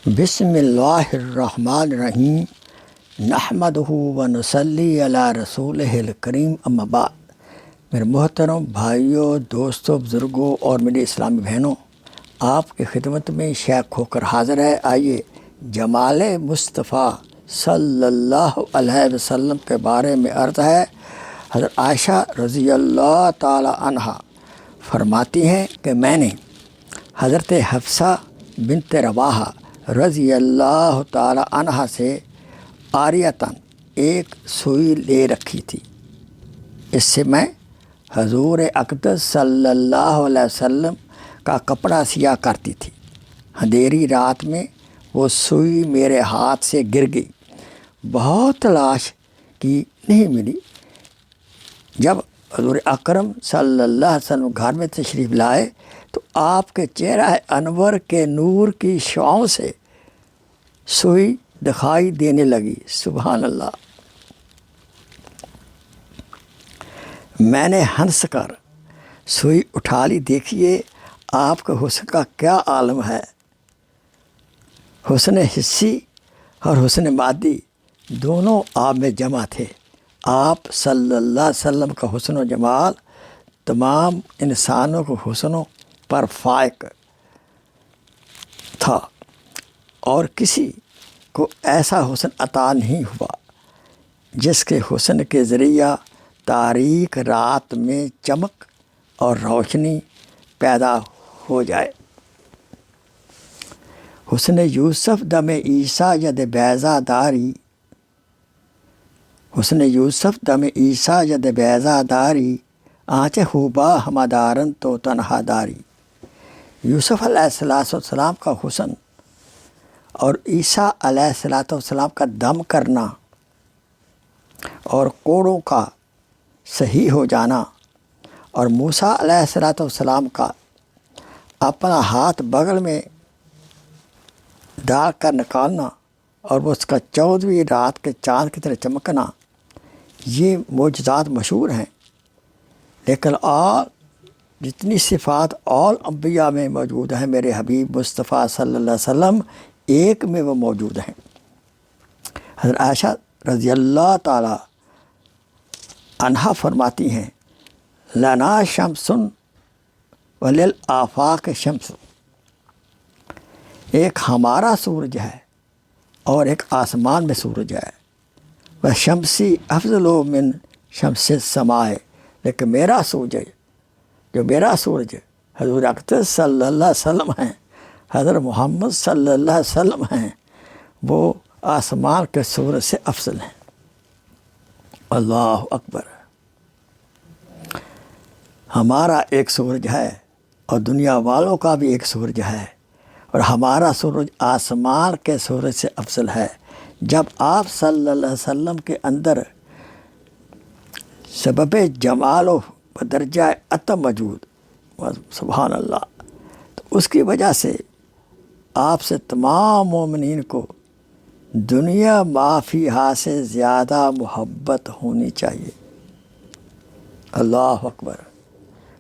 بسم اللہ الرحمن الرحیم نحمدہ و نصلی علی رسولہ الکریم اما بعد۔ میرے محترم بھائیوں، دوستوں، بزرگوں اور میرے اسلامی بہنوں، آپ کی خدمت میں شیخ ہو کر حاضر ہے۔ آئیے جمال مصطفیٰ صلی اللہ علیہ وسلم کے بارے میں عرض ہے۔ حضرت عائشہ رضی اللہ تعالی عنہا فرماتی ہیں کہ میں نے حضرت حفصہ بنت رواحہ رضی اللہ تعالی عنہا سے عاریتاً ایک سوئی لے رکھی تھی۔ اس سے میں حضور اقدس صلی اللہ علیہ وسلم کا کپڑا سیا کرتی تھی۔ اندھیری رات میں وہ سوئی میرے ہاتھ سے گر گئی، بہت تلاش کی نہیں ملی۔ جب حضور اکرم صلی اللہ علیہ وسلم گھر میں تشریف لائے تو آپ کے چہرہ انور کے نور کی شعاؤں سے سوئی دکھائی دینے لگی۔ سبحان اللہ۔ میں نے ہنس کر سوئی اٹھا لی۔ دیکھیے آپ کے حسن کا کیا عالم ہے۔ حسن حسی اور حسن مادی دونوں آپ میں جمع تھے۔ آپ صلی اللہ علیہ وسلم کا حسن و جمال تمام انسانوں کے حسنوں پر فائق تھا، اور کسی کو ایسا حسن عطا نہیں ہوا جس کے حسن کے ذریعہ تاریک رات میں چمک اور روشنی پیدا ہو جائے۔ حسن یوسف دم عیسیٰ ید بیضا داری، حسن یوسف دم عیسیٰ ید بیضا داری، آنچ خوبا ہمادارن تو تنہا داری۔ یوسف علیہ السلام کا حسن اور عیسیٰ علیہ السلام کا دم کرنا اور کوڑوں کا صحیح ہو جانا، اور موسیٰ علیہ السلام کا اپنا ہاتھ بغل میں ڈال کر نکالنا اور وہ اس کا 14ویں رات کے چاند کی طرح چمکنا، یہ معجزات مشہور ہیں۔ لیکن اور جتنی صفات اور انبیاء میں موجود ہیں، میرے حبیب مصطفیٰ صلی اللہ علیہ وسلم ایک میں وہ موجود ہیں۔ حضرت عائشہ رضی اللہ تعالی عنہا فرماتی ہیں، لنا شمس وللآفاق شمس، ایک ہمارا سورج ہے اور ایک آسمان میں سورج ہے۔ وہ شمسی افضل من شمس السماء، لیکن میرا سورج، جو میرا سورج حضور اقدس صلی اللہ علیہ وسلم ہیں، حضرت محمد صلی اللہ علیہ وسلم ہیں، وہ آسمان کے سورج سے افضل ہیں۔ اللہ اکبر۔ ہمارا ایک سورج ہے اور دنیا والوں کا بھی ایک سورج ہے، اور ہمارا سورج آسمان کے سورج سے افضل ہے۔ جب آپ صلی اللہ علیہ وسلم کے اندر سبب جمال و درجہ عطا موجود، سبحان اللہ، تو اس کی وجہ سے آپ سے تمام مومنین کو دنیا ما فیہا سے زیادہ محبت ہونی چاہیے۔ اللہ اکبر۔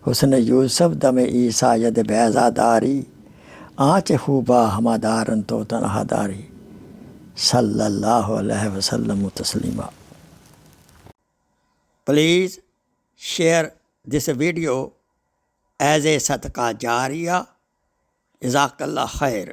حسن یوسف دم عیسیٰ ید بیضا داری، آنچ خوبا ہمادارن تو تنہا داری، صلی اللہ علیہ وسلم تسلیما۔ Please share this video as a صدقہ جاریہ۔ جزاک اللہ خیر۔